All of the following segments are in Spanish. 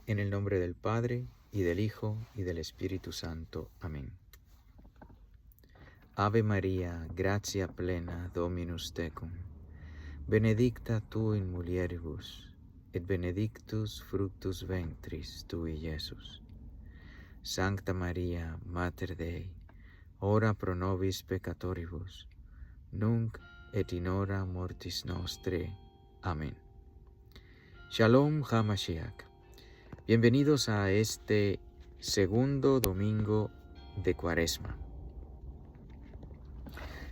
En el nombre del Padre, y del Hijo, y del Espíritu Santo. Amén. Ave María, gratia plena, Dominus tecum, benedicta tu in mulieribus, et benedictus fructus ventris tui, Iesus. Sancta Maria, Mater Dei, ora pro nobis peccatoribus, nunc et in hora mortis nostre. Amén. Shalom HaMashiach. Bienvenidos a este segundo domingo de Cuaresma.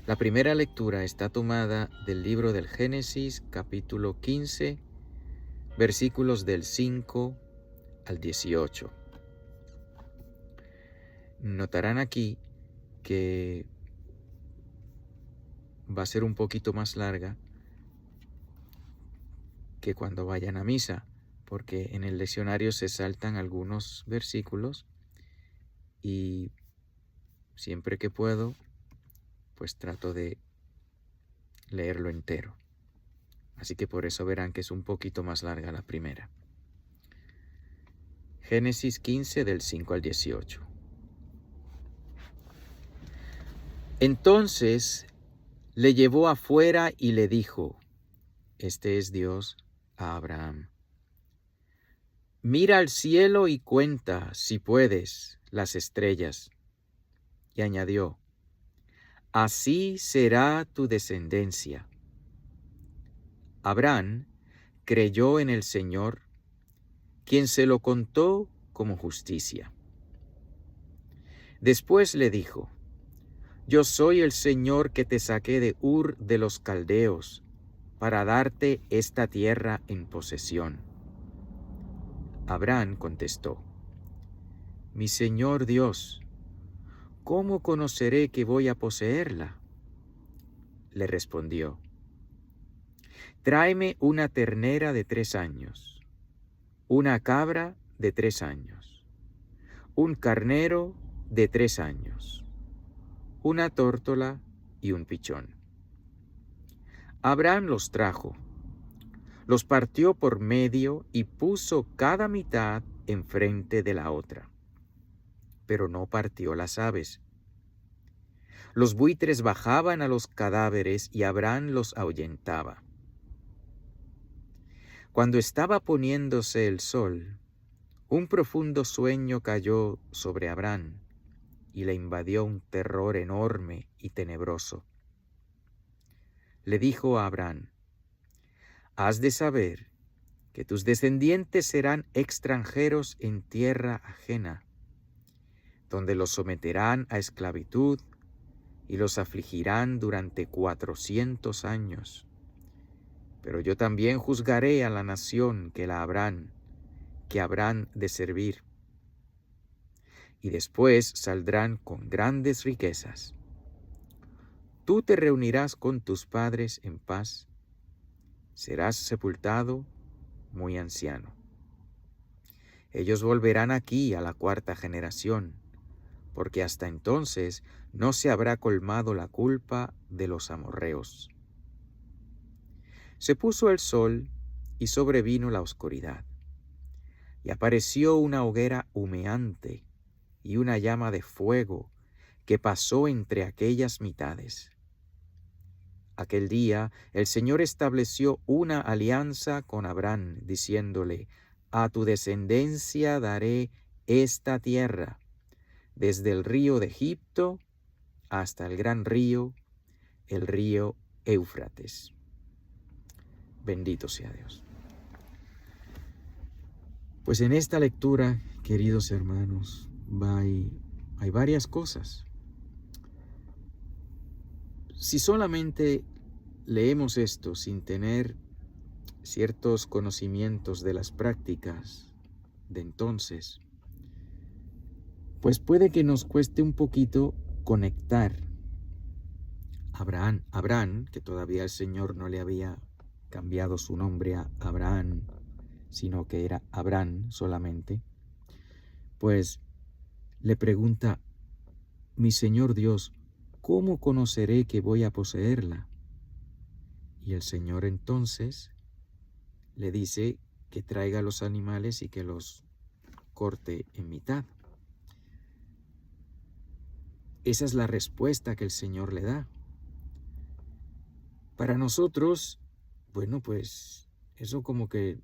La primera lectura está tomada del libro del Génesis, capítulo 15, versículos del 5 al 18. Notarán aquí que va a ser un poquito más larga que cuando vayan a misa, porque en el leccionario se saltan algunos versículos y siempre que puedo, pues trato de leerlo entero. Así que por eso verán que es un poquito más larga la primera. Génesis 15 del 5 al 18. Entonces le llevó afuera y le dijo, este es Dios a Abraham, mira al cielo y cuenta, si puedes, las estrellas. Y añadió, así será tu descendencia. Abraham creyó en el Señor, quien se lo contó como justicia. Después le dijo, yo soy el Señor que te saqué de Ur de los Caldeos, para darte esta tierra en posesión. Abraham contestó, mi Señor Dios, ¿cómo conoceré que voy a poseerla? Le respondió, tráeme una ternera de 3 años, una cabra de 3 años, un carnero de 3 años, una tórtola y un pichón. Abraham los trajo, los partió por medio y puso cada mitad enfrente de la otra, pero no partió las aves. Los buitres bajaban a los cadáveres y Abraham los ahuyentaba. Cuando estaba poniéndose el sol, un profundo sueño cayó sobre Abraham y le invadió un terror enorme y tenebroso. Le dijo a Abraham, has de saber que tus descendientes serán extranjeros en tierra ajena, donde los someterán a esclavitud y los afligirán durante 400 años. Pero yo también juzgaré a la nación que habrán de servir. Y después saldrán con grandes riquezas. Tú te reunirás con tus padres en paz, serás sepultado muy anciano. Ellos volverán aquí a la 4ª generación, porque hasta entonces no se habrá colmado la culpa de los amorreos. Se puso el sol y sobrevino la oscuridad, y apareció una hoguera humeante y una llama de fuego que pasó entre aquellas mitades. Aquel día el Señor estableció una alianza con Abraham, diciéndole, a tu descendencia daré esta tierra, desde el río de Egipto hasta el gran río, el río Éufrates. Bendito sea Dios. Pues en esta lectura, queridos hermanos, hay varias cosas. Si solamente leemos esto sin tener ciertos conocimientos de las prácticas de entonces, pues puede que nos cueste un poquito conectar. Abraham, que todavía el Señor no le había cambiado su nombre a Abraham, sino que era Abraham solamente, pues le pregunta, mi Señor Dios, ¿cómo conoceré que voy a poseerla? Y el Señor entonces le dice que traiga los animales y que los corte en mitad. Esa es la respuesta que el Señor le da. Para nosotros, bueno, pues eso como que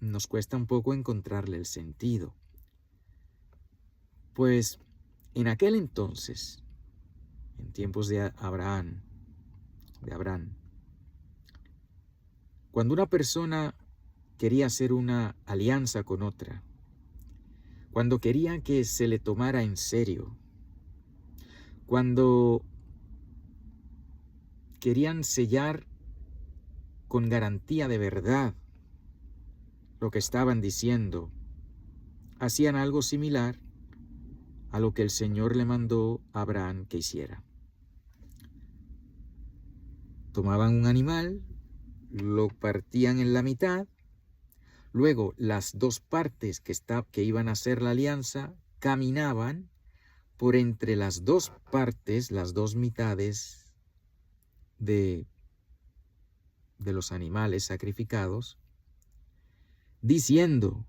nos cuesta un poco encontrarle el sentido. Pues en aquel entonces, en tiempos de Abraham, cuando una persona quería hacer una alianza con otra, cuando quería que se le tomara en serio, cuando querían sellar con garantía de verdad lo que estaban diciendo, hacían algo similar a lo que el Señor le mandó a Abraham que hiciera. Tomaban un animal, lo partían en la mitad, luego las dos partes que iban a hacer la alianza caminaban por entre las dos partes, las dos mitades de los animales sacrificados, diciendo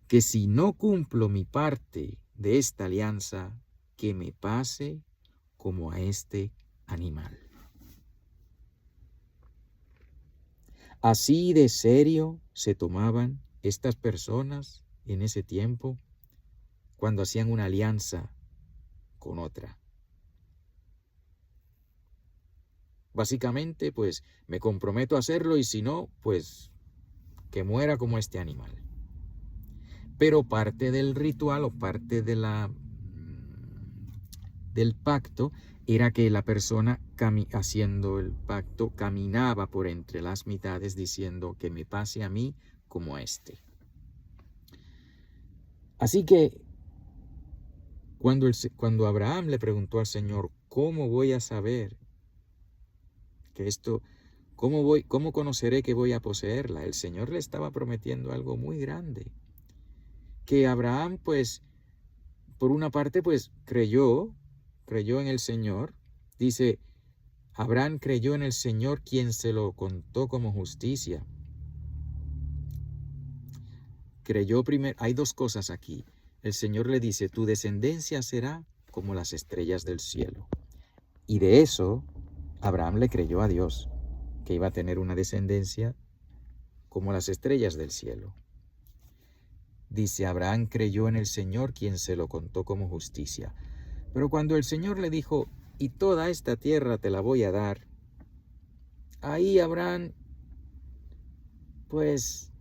que si no cumplo mi parte de esta alianza, que me pase como a este animal. Así de serio se tomaban estas personas en ese tiempo cuando hacían una alianza con otra. Básicamente, pues me comprometo a hacerlo y si no, pues que muera como este animal. Pero parte del ritual o parte de del pacto era que la persona haciendo el pacto caminaba por entre las mitades diciendo que me pase a mí como a este. Así que cuando Abraham le preguntó al Señor, ¿cómo voy a saber que esto, cómo conoceré que voy a poseerla? El Señor le estaba prometiendo algo muy grande. Que Abraham, pues, por una parte, pues, creyó en el Señor. Dice, Abraham creyó en el Señor, quien se lo contó como justicia. Creyó primero, hay dos cosas aquí. El Señor le dice, tu descendencia será como las estrellas del cielo. Y de eso, Abraham le creyó a Dios, que iba a tener una descendencia como las estrellas del cielo. Dice, Abraham creyó en el Señor, quien se lo contó como justicia. Pero cuando el Señor le dijo, y toda esta tierra te la voy a dar, ahí Abraham, pues,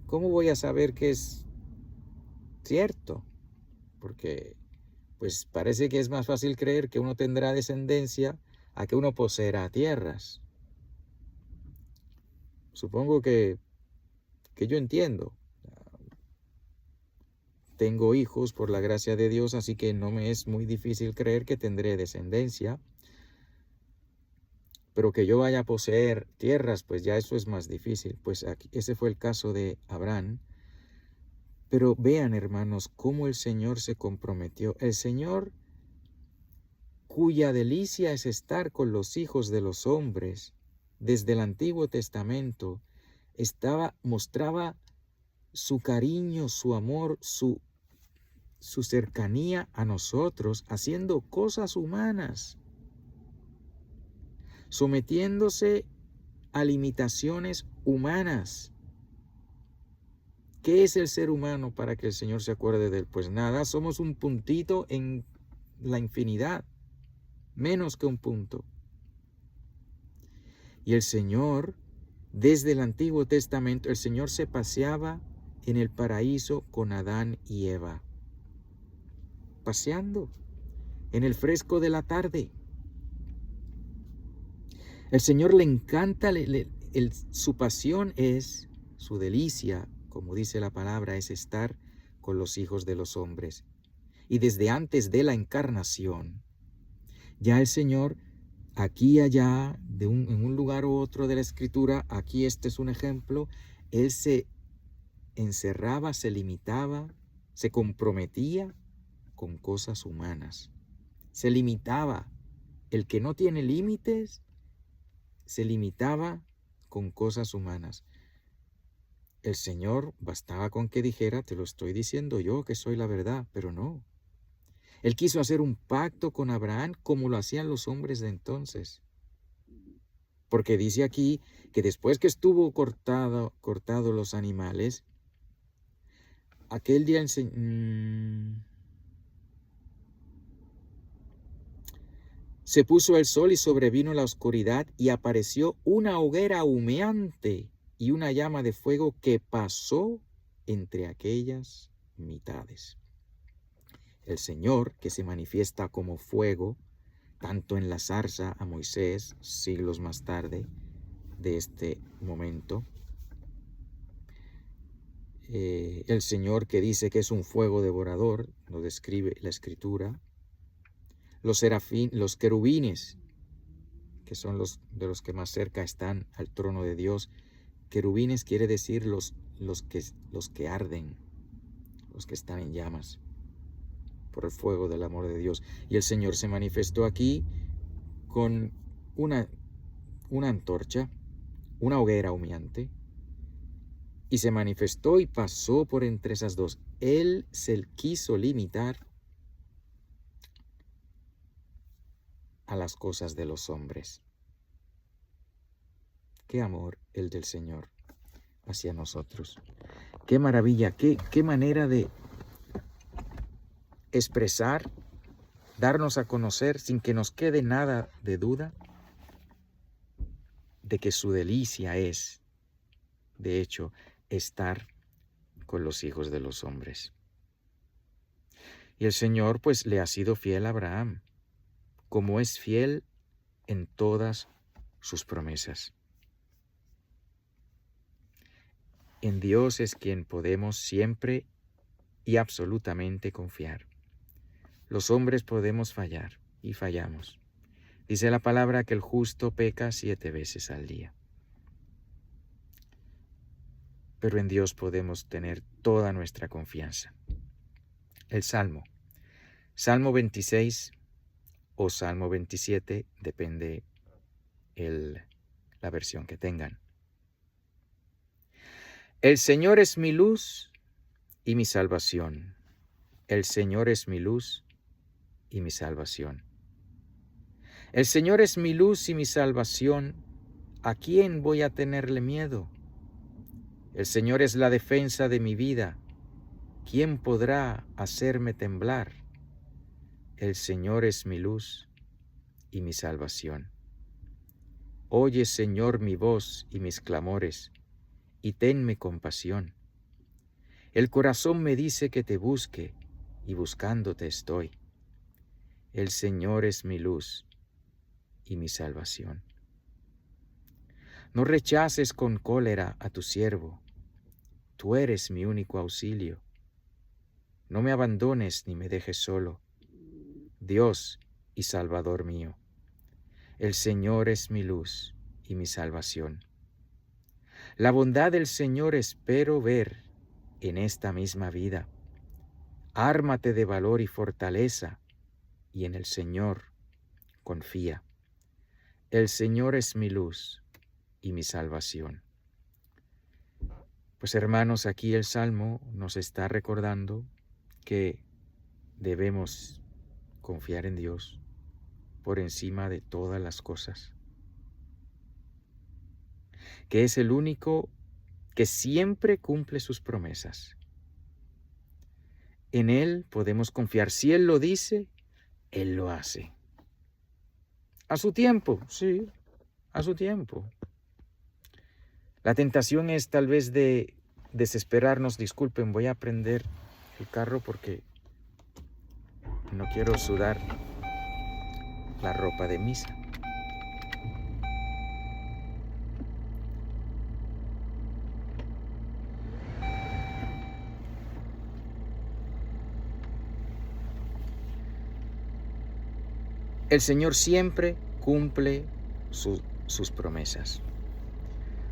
¿cómo voy a saber que es cierto? Porque, pues, parece que es más fácil creer que uno tendrá descendencia a que uno poseerá tierras. Supongo que yo entiendo. Tengo hijos por la gracia de Dios, así que no me es muy difícil creer que tendré descendencia. Pero que yo vaya a poseer tierras, pues ya eso es más difícil. Pues aquí, ese fue el caso de Abraham. Pero vean, hermanos, cómo el Señor se comprometió. El Señor, cuya delicia es estar con los hijos de los hombres, desde el Antiguo Testamento, mostraba su cariño, su amor, su cercanía a nosotros, haciendo cosas humanas, sometiéndose a limitaciones humanas. ¿Qué es el ser humano para que el Señor se acuerde de él? Pues nada, somos un puntito en la infinidad, menos que un punto. Y el Señor, desde el Antiguo Testamento, el Señor se paseaba en el paraíso con Adán y Eva, paseando en el fresco de la tarde. El Señor le encanta, su pasión es, su delicia, como dice la palabra, es estar con los hijos de los hombres. Y desde antes de la encarnación, ya el Señor, aquí y allá, en un lugar u otro de la Escritura, aquí este es un ejemplo, Él se encerraba, se limitaba, se comprometía con cosas humanas. Se limitaba. El que no tiene límites, se limitaba con cosas humanas. el Señor bastaba con que dijera, te lo estoy diciendo yo que soy la verdad, pero no. Él quiso hacer un pacto con Abraham como lo hacían los hombres de entonces. Porque dice aquí que después que estuvo cortado los animales, aquel día se puso el sol y sobrevino la oscuridad y apareció una hoguera humeante y una llama de fuego que pasó entre aquellas mitades. El Señor, que se manifiesta como fuego, tanto en la zarza a Moisés, siglos más tarde de este momento, el Señor que dice que es un fuego devorador, lo describe la Escritura, los querubines, que son los de los que más cerca están al trono de Dios. Querubines quiere decir los que arden, los que están en llamas por el fuego del amor de Dios. Y el Señor se manifestó aquí con una antorcha, una hoguera humeante, y se manifestó y pasó por entre esas dos. Él se quiso limitar a las cosas de los hombres. Qué amor el del Señor hacia nosotros. Qué maravilla, qué manera de expresar, darnos a conocer sin que nos quede nada de duda de que su delicia es, de hecho, estar con los hijos de los hombres. Y el Señor pues le ha sido fiel a Abraham, como es fiel en todas sus promesas. En Dios es quien podemos siempre y absolutamente confiar. Los hombres podemos fallar y fallamos. Dice la palabra que el justo peca 7 veces al día. Pero en Dios podemos tener toda nuestra confianza. El Salmo 26 o Salmo 27, depende la versión que tengan. El Señor es mi luz y mi salvación. El Señor es mi luz y mi salvación. El Señor es mi luz y mi salvación. ¿A quién voy a tenerle miedo? El Señor es la defensa de mi vida. ¿Quién podrá hacerme temblar? El Señor es mi luz y mi salvación. Oye, Señor, mi voz y mis clamores, y tenme compasión. El corazón me dice que te busque, y buscándote estoy. El Señor es mi luz y mi salvación. No rechaces con cólera a tu siervo. Tú eres mi único auxilio. No me abandones ni me dejes solo, Dios y Salvador mío. El Señor es mi luz y mi salvación. La bondad del Señor espero ver en esta misma vida. Ármate de valor y fortaleza, y en el Señor confía. El Señor es mi luz y mi salvación. Pues hermanos, aquí el Salmo nos está recordando que debemos confiar en Dios por encima de todas las cosas, que es el único que siempre cumple sus promesas. En Él podemos confiar. Si Él lo dice, Él lo hace. A su tiempo, sí, a su tiempo. La tentación es tal vez de desesperarnos. Disculpen, voy a prender el carro porque no quiero sudar la ropa de misa. El Señor siempre cumple sus promesas.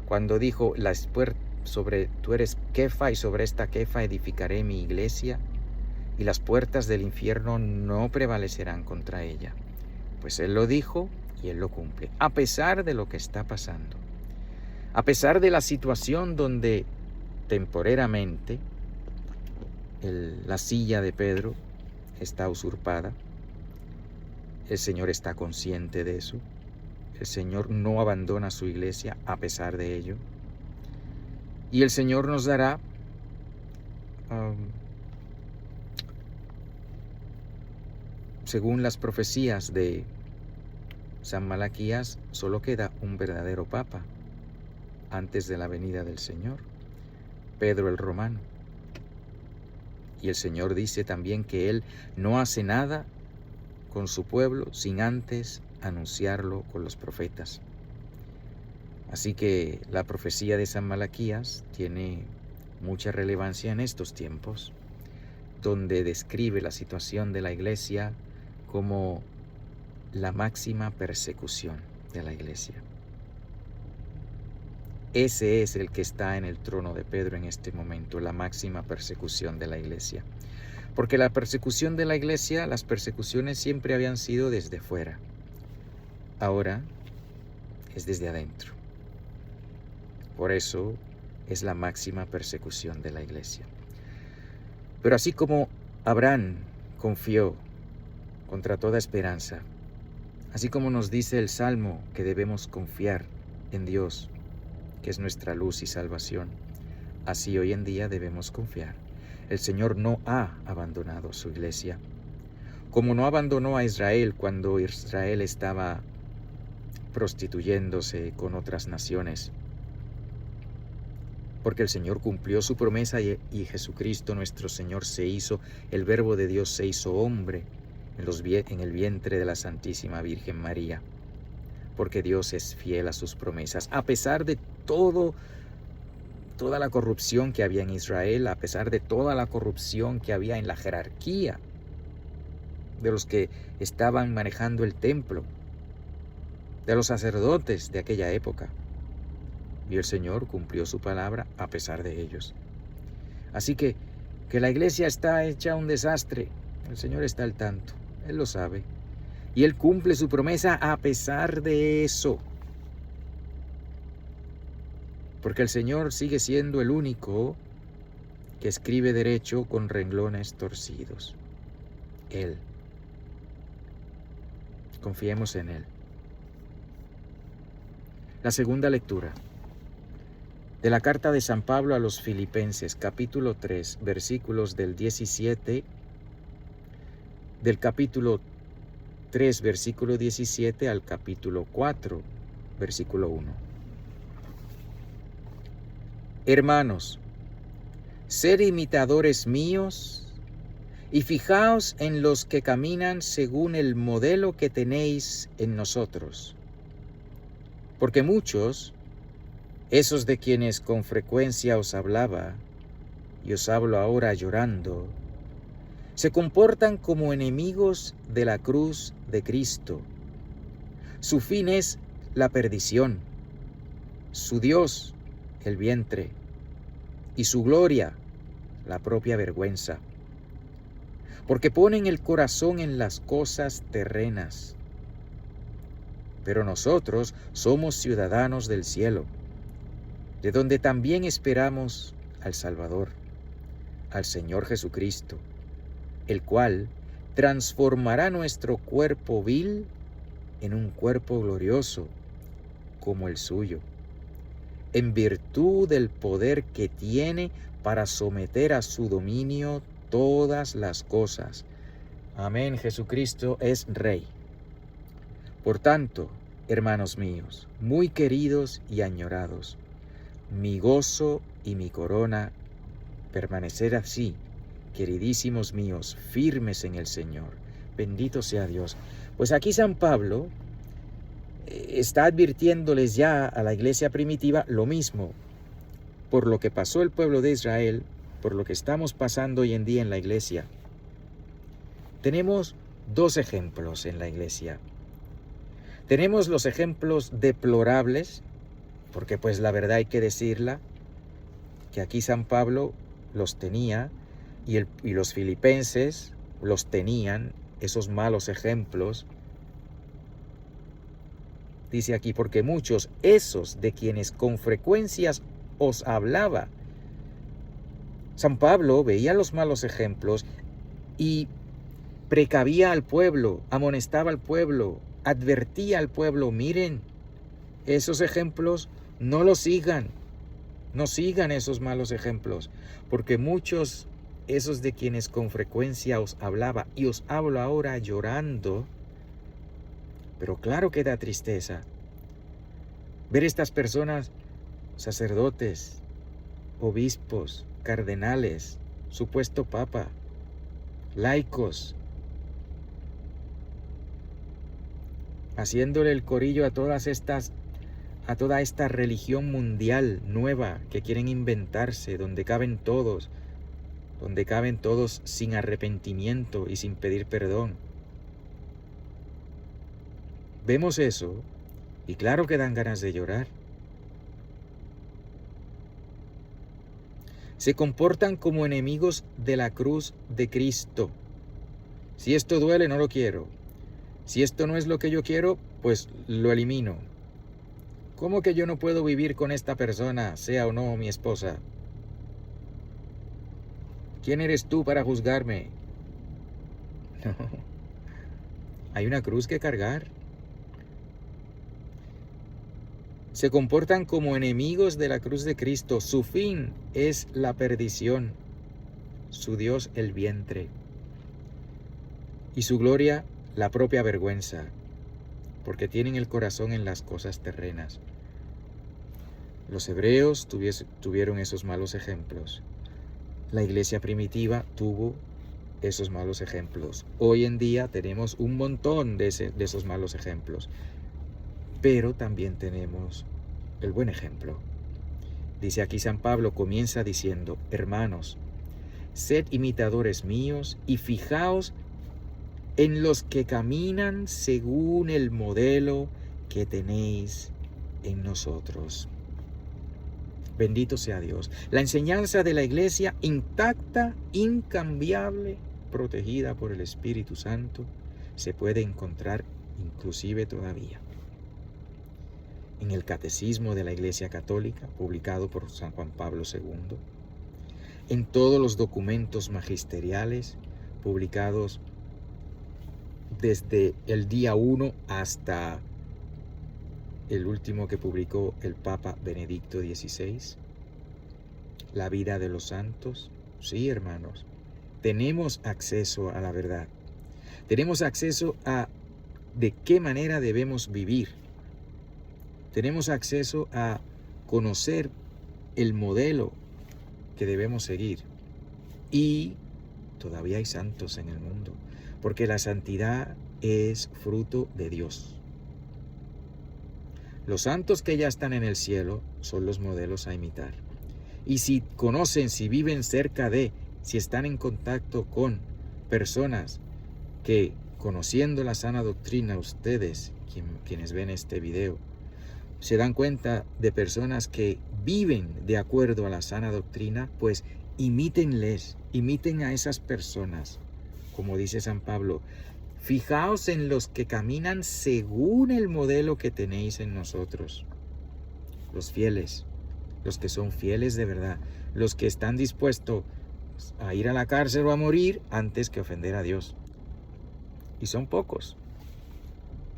Cuando dijo, tú eres Kefa y sobre esta Kefa edificaré mi iglesia y las puertas del infierno no prevalecerán contra ella. Pues Él lo dijo y Él lo cumple, a pesar de lo que está pasando. A pesar de la situación donde temporeramente la silla de Pedro está usurpada. El Señor está consciente de eso. El Señor no abandona su iglesia a pesar de ello. Y el Señor nos dará según las profecías de San Malaquías, solo queda un verdadero papa antes de la venida del Señor, Pedro el Romano. Y el Señor dice también que Él no hace nada con su pueblo sin antes anunciarlo con los profetas. Así que la profecía de San Malaquías tiene mucha relevancia en estos tiempos, donde describe la situación de la iglesia como la máxima persecución de la iglesia. Ese es el que está en el trono de Pedro en este momento, la máxima persecución de la iglesia. Porque la persecución de la iglesia, las persecuciones siempre habían sido desde fuera. Ahora es desde adentro. Por eso es la máxima persecución de la iglesia. Pero así como Abraham confió contra toda esperanza, así como nos dice el Salmo que debemos confiar en Dios, que es nuestra luz y salvación, así hoy en día debemos confiar. El Señor no ha abandonado su iglesia, como no abandonó a Israel cuando Israel estaba prostituyéndose con otras naciones, porque el Señor cumplió su promesa y Jesucristo nuestro Señor se hizo, el Verbo de Dios se hizo hombre en el vientre de la Santísima Virgen María, porque Dios es fiel a sus promesas, a pesar de toda la corrupción que había en Israel, a pesar de toda la corrupción que había en la jerarquía de los que estaban manejando el templo, de los sacerdotes de aquella época. Y el Señor cumplió su palabra a pesar de ellos. Así que la iglesia está hecha un desastre, el Señor está al tanto, Él lo sabe. Y Él cumple su promesa a pesar de eso. Porque el Señor sigue siendo el único que escribe derecho con renglones torcidos. Él. Confiemos en Él. La segunda lectura de la carta de San Pablo a los Filipenses, capítulo 3, versículos del 17, del capítulo 3, versículo 17 al capítulo 4, versículo 1. Hermanos, sed imitadores míos y fijaos en los que caminan según el modelo que tenéis en nosotros. Porque muchos, esos de quienes con frecuencia os hablaba, y os hablo ahora llorando, se comportan como enemigos de la cruz de Cristo. Su fin es la perdición, su Dios el vientre, y su gloria la propia vergüenza, porque ponen el corazón en las cosas terrenas. Pero nosotros somos ciudadanos del cielo, de donde también esperamos al Salvador, al Señor Jesucristo, el cual transformará nuestro cuerpo vil en un cuerpo glorioso como el suyo, en virtud del poder que tiene para someter a su dominio todas las cosas. Amén. Jesucristo es Rey. Por tanto, hermanos míos, muy queridos y añorados, mi gozo y mi corona, permanecer así, queridísimos míos, firmes en el Señor. Bendito sea Dios. Pues aquí San Pablo está advirtiéndoles ya a la iglesia primitiva lo mismo, por lo que pasó el pueblo de Israel, por lo que estamos pasando hoy en día en la iglesia. Tenemos dos ejemplos en la iglesia. Tenemos los ejemplos deplorables, porque pues la verdad hay que decirla, que aquí San Pablo los tenía y los filipenses los tenían, esos malos ejemplos. Dice aquí, porque muchos, esos de quienes con frecuencia os hablaba, San Pablo veía los malos ejemplos y precavía al pueblo, amonestaba al pueblo, advertía al pueblo: miren, esos ejemplos no los sigan, no sigan esos malos ejemplos, porque muchos, esos de quienes con frecuencia os hablaba, y os hablo ahora llorando, pero claro que da tristeza ver estas personas, sacerdotes, obispos, cardenales, supuesto papa, laicos, haciéndole el corillo a toda esta religión mundial nueva que quieren inventarse, donde caben todos sin arrepentimiento y sin pedir perdón. Vemos eso y claro que dan ganas de llorar. Se comportan como enemigos de la cruz de Cristo. Si esto duele, no lo quiero. Si esto no es lo que yo quiero, pues lo elimino. ¿Cómo que yo no puedo vivir con esta persona, sea o no mi esposa? ¿Quién eres tú para juzgarme? No. Hay una cruz que cargar. Se comportan como enemigos de la cruz de Cristo. Su fin es la perdición, su Dios el vientre, y su gloria la propia vergüenza, porque tienen el corazón en las cosas terrenas. Los hebreos tuvieron esos malos ejemplos. La iglesia primitiva tuvo esos malos ejemplos. Hoy en día tenemos un montón de esos malos ejemplos. Pero también tenemos el buen ejemplo. Dice aquí San Pablo, comienza diciendo: hermanos, sed imitadores míos y fijaos en los que caminan según el modelo que tenéis en nosotros. Bendito sea Dios. La enseñanza de la iglesia intacta, incambiable, protegida por el Espíritu Santo, se puede encontrar inclusive todavía en el Catecismo de la Iglesia Católica, publicado por San Juan Pablo II, en todos los documentos magisteriales publicados desde el día 1 hasta el último que publicó el Papa Benedicto XVI, la vida de los santos. Sí, hermanos, tenemos acceso a la verdad. Tenemos acceso a de qué manera debemos vivir. Tenemos acceso a conocer el modelo que debemos seguir. Y todavía hay santos en el mundo, porque la santidad es fruto de Dios. Los santos que ya están en el cielo son los modelos a imitar. Y si conocen, si viven cerca de, si están en contacto con personas que, conociendo la sana doctrina, ustedes, quienes ven este video, se dan cuenta de personas que viven de acuerdo a la sana doctrina, pues imítenles, imiten a esas personas. Como dice San Pablo, fijaos en los que caminan según el modelo que tenéis en nosotros. Los fieles, los que son fieles de verdad, los que están dispuestos a ir a la cárcel o a morir antes que ofender a Dios. Y son pocos.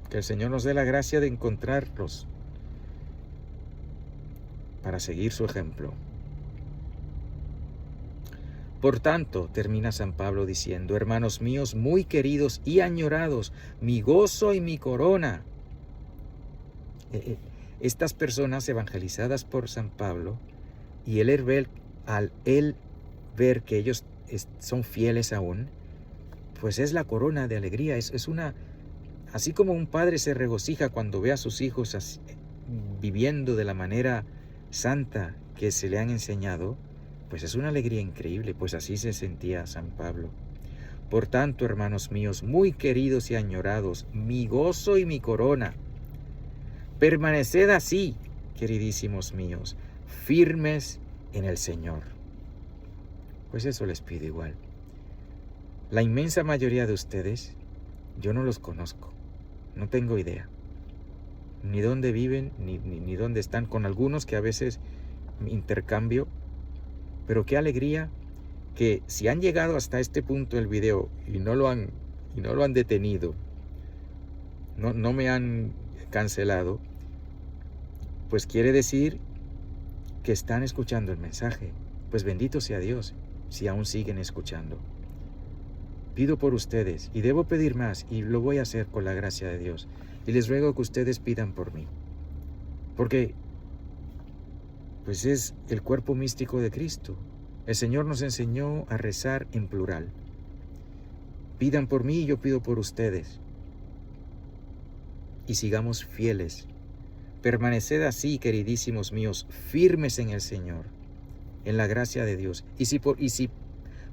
Que el Señor nos dé la gracia de encontrarlos para seguir su ejemplo. Por tanto, termina San Pablo diciendo: hermanos míos, muy queridos y añorados, mi gozo y mi corona. Estas personas evangelizadas por San Pablo, y al él ver que ellos son fieles aún, pues es la corona de alegría. Es una, así como un padre se regocija cuando ve a sus hijos viviendo de la manera santa que se le han enseñado, pues es una alegría increíble. Pues así se sentía San Pablo. Por tanto, hermanos míos, muy queridos y añorados, mi gozo y mi corona, permaneced así, queridísimos míos, firmes en el Señor. Pues eso les pido igual. La inmensa mayoría de ustedes, yo no los conozco, no tengo idea, ni dónde viven, ni dónde están, con algunos que a veces intercambio, pero qué alegría que si han llegado hasta este punto del video y no lo han detenido, no me han cancelado, pues quiere decir que están escuchando el mensaje. Pues bendito sea Dios si aún siguen escuchando. Pido por ustedes y debo pedir más, y lo voy a hacer con la gracia de Dios. Y les ruego que ustedes pidan por mí, porque pues es el cuerpo místico de Cristo. El Señor nos enseñó a rezar en plural. Pidan por mí y yo pido por ustedes. Y sigamos fieles. Permaneced así, queridísimos míos, firmes en el Señor, en la gracia de Dios. Y si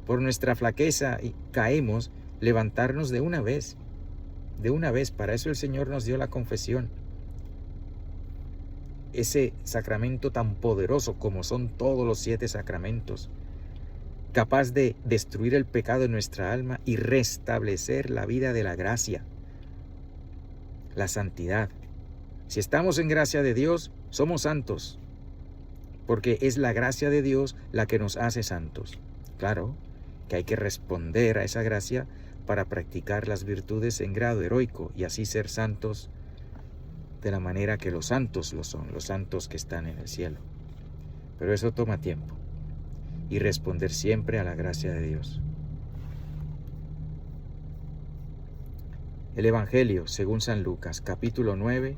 por nuestra flaqueza caemos, levantarnos de una vez. De una vez. Para eso el Señor nos dio la confesión. Ese sacramento tan poderoso como son todos los 7 sacramentos, capaz de destruir el pecado en nuestra alma y restablecer la vida de la gracia, la santidad. Si estamos en gracia de Dios, somos santos, porque es la gracia de Dios la que nos hace santos. Claro que hay que responder a esa gracia para practicar las virtudes en grado heroico y así ser santos de la manera que los santos lo son, los santos que están en el cielo. Pero eso toma tiempo, y responder siempre a la gracia de Dios. El Evangelio según San Lucas, capítulo 9,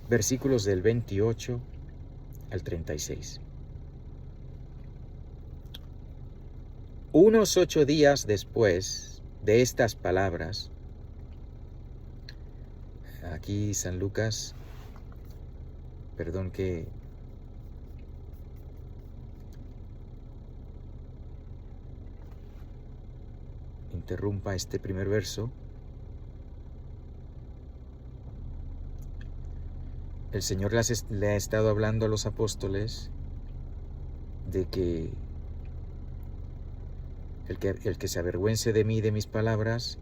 versículos del 28 al 36. Unos 8 días después de estas palabras, aquí San Lucas, perdón que interrumpa este primer verso. El Señor le ha estado hablando a los apóstoles de que el que se avergüence de mí y de mis palabras,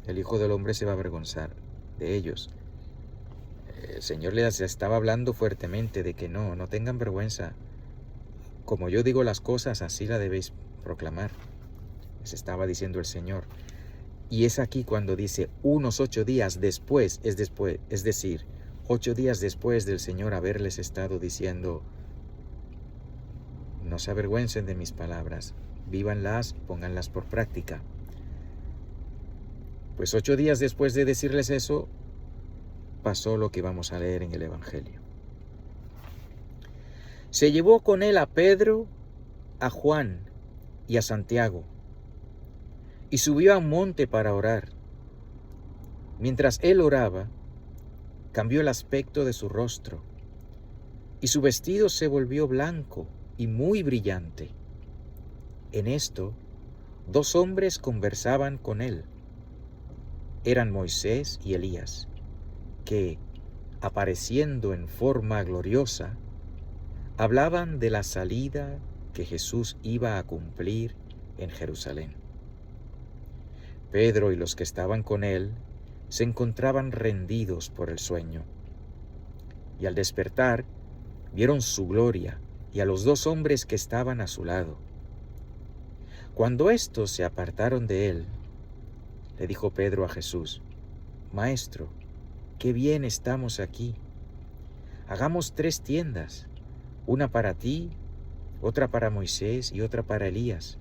el Hijo del Hombre se va a avergonzar de ellos. El Señor les estaba hablando fuertemente de que no tengan vergüenza. Como yo digo las cosas, así la debéis proclamar. Les estaba diciendo el Señor. Y es aquí cuando dice unos 8 días después, es decir, 8 días después del Señor haberles estado diciendo, no se avergüencen de mis palabras, vívanlas, pónganlas por práctica. Pues 8 días después de decirles eso, pasó lo que vamos a leer en el Evangelio. Se llevó con él a Pedro, a Juan y a Santiago, y subió a un monte para orar. Mientras él oraba, cambió el aspecto de su rostro, y su vestido se volvió blanco y muy brillante. En esto, 2 hombres conversaban con él. Eran Moisés y Elías, que, apareciendo en forma gloriosa, hablaban de la salida que Jesús iba a cumplir en Jerusalén. Pedro y los que estaban con él se encontraban rendidos por el sueño, y al despertar vieron su gloria y a los 2 hombres que estaban a su lado. Cuando éstos se apartaron de él, le dijo Pedro a Jesús: Maestro, qué bien estamos aquí. Hagamos 3 tiendas, una para ti, otra para Moisés y otra para Elías.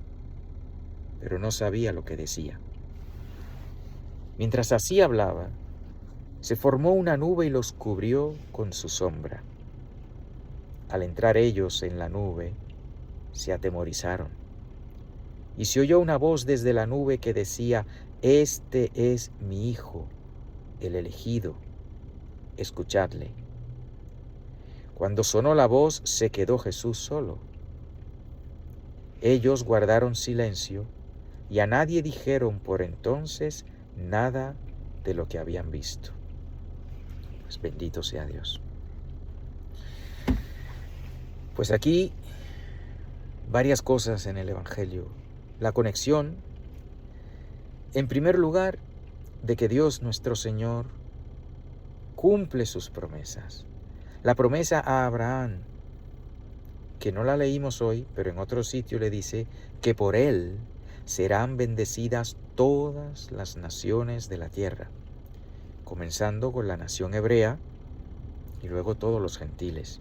Pero no sabía lo que decía. Mientras así hablaba, se formó una nube y los cubrió con su sombra. Al entrar ellos en la nube, se atemorizaron. Y se oyó una voz desde la nube que decía: Este es mi Hijo, el elegido, escuchadle. Cuando sonó la voz, se quedó Jesús solo. Ellos guardaron silencio y a nadie dijeron por entonces nada de lo que habían visto. Pues bendito sea Dios. Pues aquí varias cosas en el Evangelio. La conexión, en primer lugar, de que Dios nuestro Señor cumple sus promesas. La promesa a Abraham, que no la leímos hoy, pero en otro sitio le dice que por él serán bendecidas todas las naciones de la tierra, comenzando con la nación hebrea y luego todos los gentiles.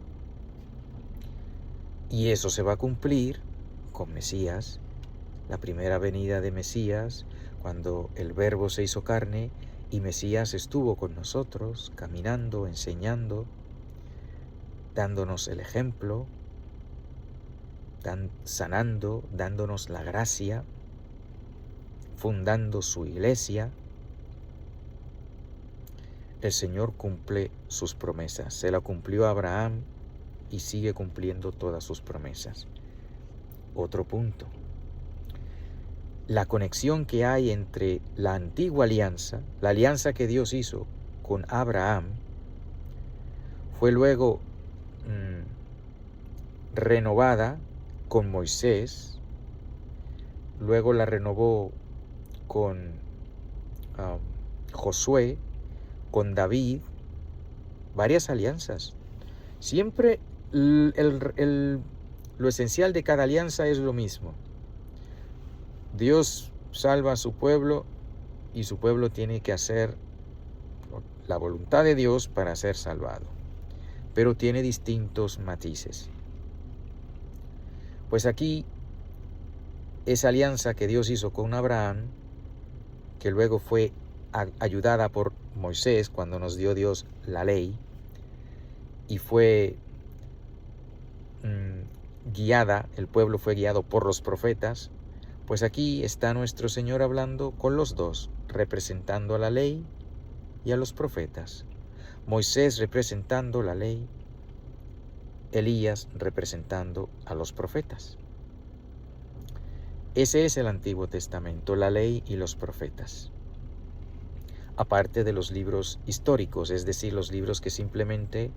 Y eso se va a cumplir con Mesías, la primera venida de Mesías, cuando el Verbo se hizo carne y Mesías estuvo con nosotros, caminando, enseñando, dándonos el ejemplo, sanando, dándonos la gracia, fundando su iglesia. El Señor cumple sus promesas. Se la cumplió a Abraham y sigue cumpliendo todas sus promesas. Otro punto. La conexión que hay entre la antigua alianza, la alianza que Dios hizo con Abraham, fue luego renovada con Moisés, luego la renovó con Josué, con David, varias alianzas. Siempre lo esencial de cada alianza es lo mismo. Dios salva a su pueblo y su pueblo tiene que hacer la voluntad de Dios para ser salvado, pero tiene distintos matices. Pues aquí, esa alianza que Dios hizo con Abraham, que luego fue ayudada por Moisés cuando nos dio Dios la ley, y fue guiada, el pueblo fue guiado por los profetas, pues aquí está nuestro Señor hablando con los dos, representando a la ley y a los profetas. Moisés representando la ley, Elías representando a los profetas. Ese es el Antiguo Testamento, la ley y los profetas. Aparte de los libros históricos, es decir, los libros que simplemente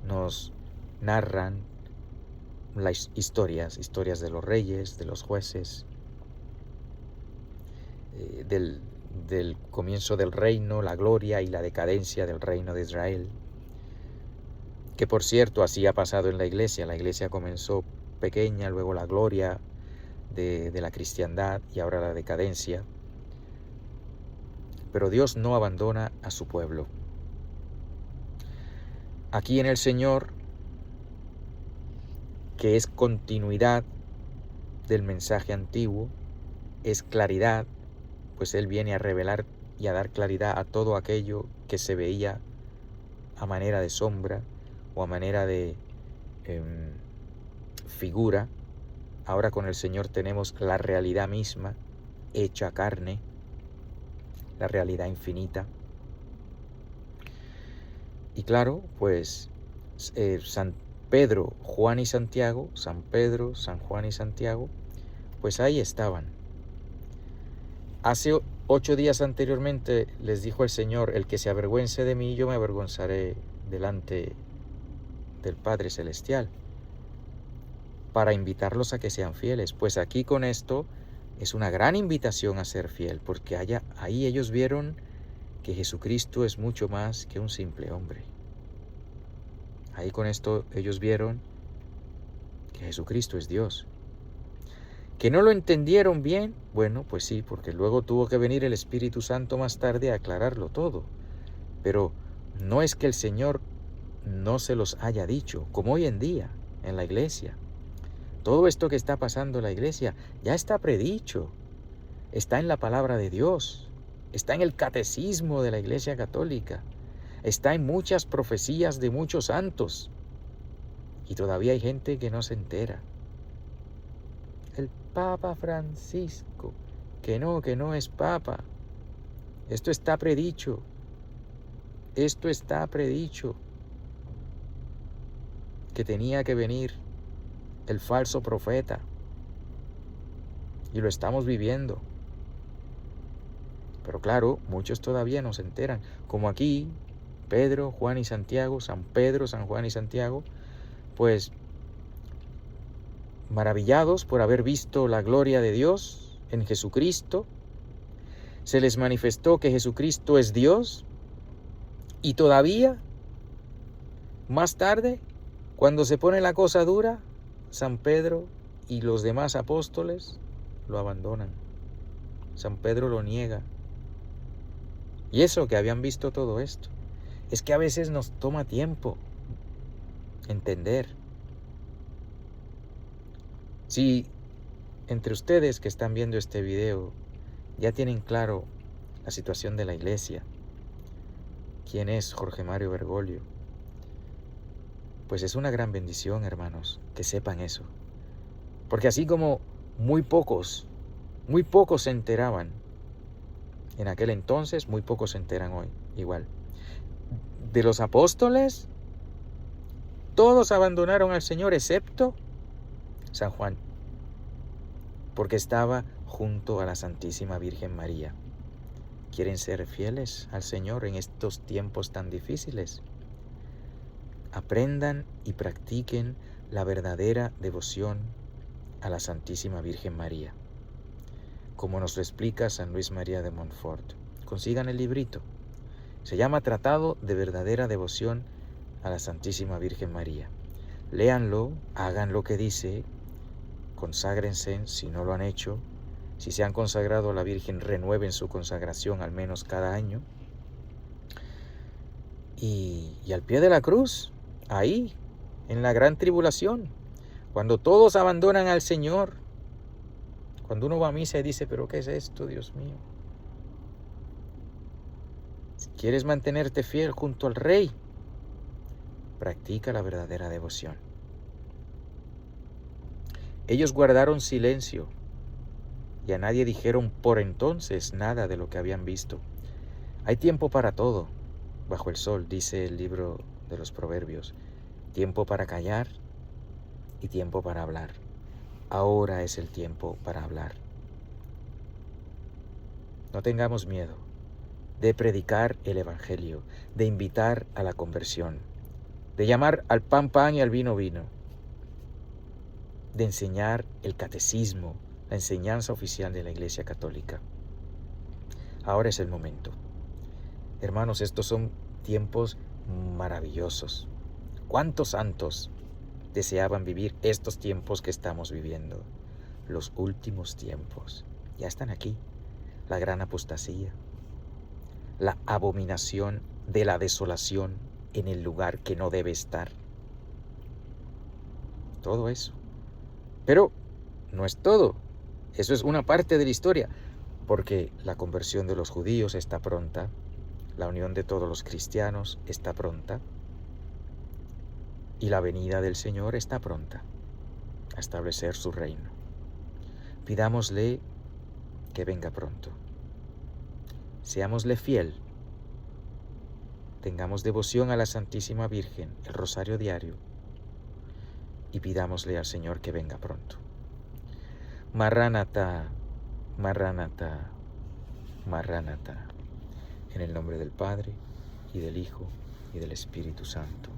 nos narran las historias de los reyes, de los jueces, del comienzo del reino, la gloria y la decadencia del reino de Israel. Que por cierto, así ha pasado en la iglesia comenzó pequeña, luego la gloria de la cristiandad y ahora la decadencia. Pero Dios no abandona a su pueblo. Aquí en el Señor, que es continuidad del mensaje antiguo, es claridad, pues Él viene a revelar y a dar claridad a todo aquello que se veía a manera de sombra o a manera de figura. Ahora con el Señor tenemos la realidad misma, hecha carne, la realidad infinita. Y claro, pues San Pedro, Juan y Santiago, San Pedro, San Juan y Santiago, pues ahí estaban. Hace 8 días anteriormente les dijo el Señor: el que se avergüence de mí, yo me avergonzaré delante del Padre Celestial, para invitarlos a que sean fieles. Pues aquí con esto es una gran invitación a ser fiel, porque ahí ellos vieron que Jesucristo es mucho más que un simple hombre. Ahí con esto ellos vieron que Jesucristo es Dios. ¿Que no lo entendieron bien? Bueno, pues sí, porque luego tuvo que venir el Espíritu Santo más tarde a aclararlo todo. Pero no es que el Señor no se los haya dicho, como hoy en día en la iglesia. Todo esto que está pasando en la iglesia ya está predicho, está en la palabra de Dios, está en el catecismo de la Iglesia Católica, está en muchas profecías de muchos santos, y todavía hay gente que no se entera. El Papa Francisco, que no es Papa. Esto está predicho, que tenía que venir el falso profeta, y lo estamos viviendo. Pero claro, muchos todavía no se enteran, como aquí Pedro, Juan y Santiago, San Pedro, San Juan y Santiago, pues maravillados por haber visto la gloria de Dios en Jesucristo. Se les manifestó que Jesucristo es Dios, y todavía más tarde, cuando se pone la cosa dura, San Pedro y los demás apóstoles lo abandonan. San Pedro lo niega. Y eso que habían visto todo esto. Es que a veces nos toma tiempo entender. Si entre ustedes que están viendo este video ya tienen claro la situación de la iglesia, quién es Jorge Mario Bergoglio, pues es una gran bendición, hermanos, que sepan eso. Porque así como muy pocos se enteraban en aquel entonces, muy pocos se enteran hoy, igual. De los apóstoles, todos abandonaron al Señor excepto San Juan, porque estaba junto a la Santísima Virgen María. ¿Quieren ser fieles al Señor en estos tiempos tan difíciles? Aprendan y practiquen la verdadera devoción a la Santísima Virgen María, como nos lo explica San Luis María de Montfort. Consigan el librito. Se llama Tratado de Verdadera Devoción a la Santísima Virgen María. Léanlo, hagan lo que dice, conságrense si no lo han hecho. Si se han consagrado a la Virgen, renueven su consagración al menos cada año. Y al pie de la cruz, ahí, en la gran tribulación, cuando todos abandonan al Señor, cuando uno va a misa y dice, ¿pero qué es esto, Dios mío? Si quieres mantenerte fiel junto al Rey, practica la verdadera devoción. Ellos guardaron silencio y a nadie dijeron por entonces nada de lo que habían visto. Hay tiempo para todo bajo el sol, dice el libro de los Proverbios. Tiempo para callar y tiempo para hablar. Ahora es el tiempo para hablar. No tengamos miedo de predicar el Evangelio, de invitar a la conversión, de llamar al pan pan y al vino vino, de enseñar el catecismo, la enseñanza oficial de la Iglesia Católica. Ahora es el momento. Hermanos, estos son tiempos maravillosos. ¿Cuántos santos deseaban vivir estos tiempos que estamos viviendo? Los últimos tiempos. Ya están aquí. La gran apostasía, la abominación de la desolación en el lugar que no debe estar. Todo eso. Pero no es todo. Eso es una parte de la historia, porque la conversión de los judíos está pronta, la unión de todos los cristianos está pronta, y la venida del Señor está pronta a establecer su reino. Pidámosle que venga pronto. Seámosle fiel. Tengamos devoción a la Santísima Virgen, el rosario diario, y pidámosle al Señor que venga pronto. Maranatha, Maranatha, Maranatha. En el nombre del Padre, y del Hijo, y del Espíritu Santo.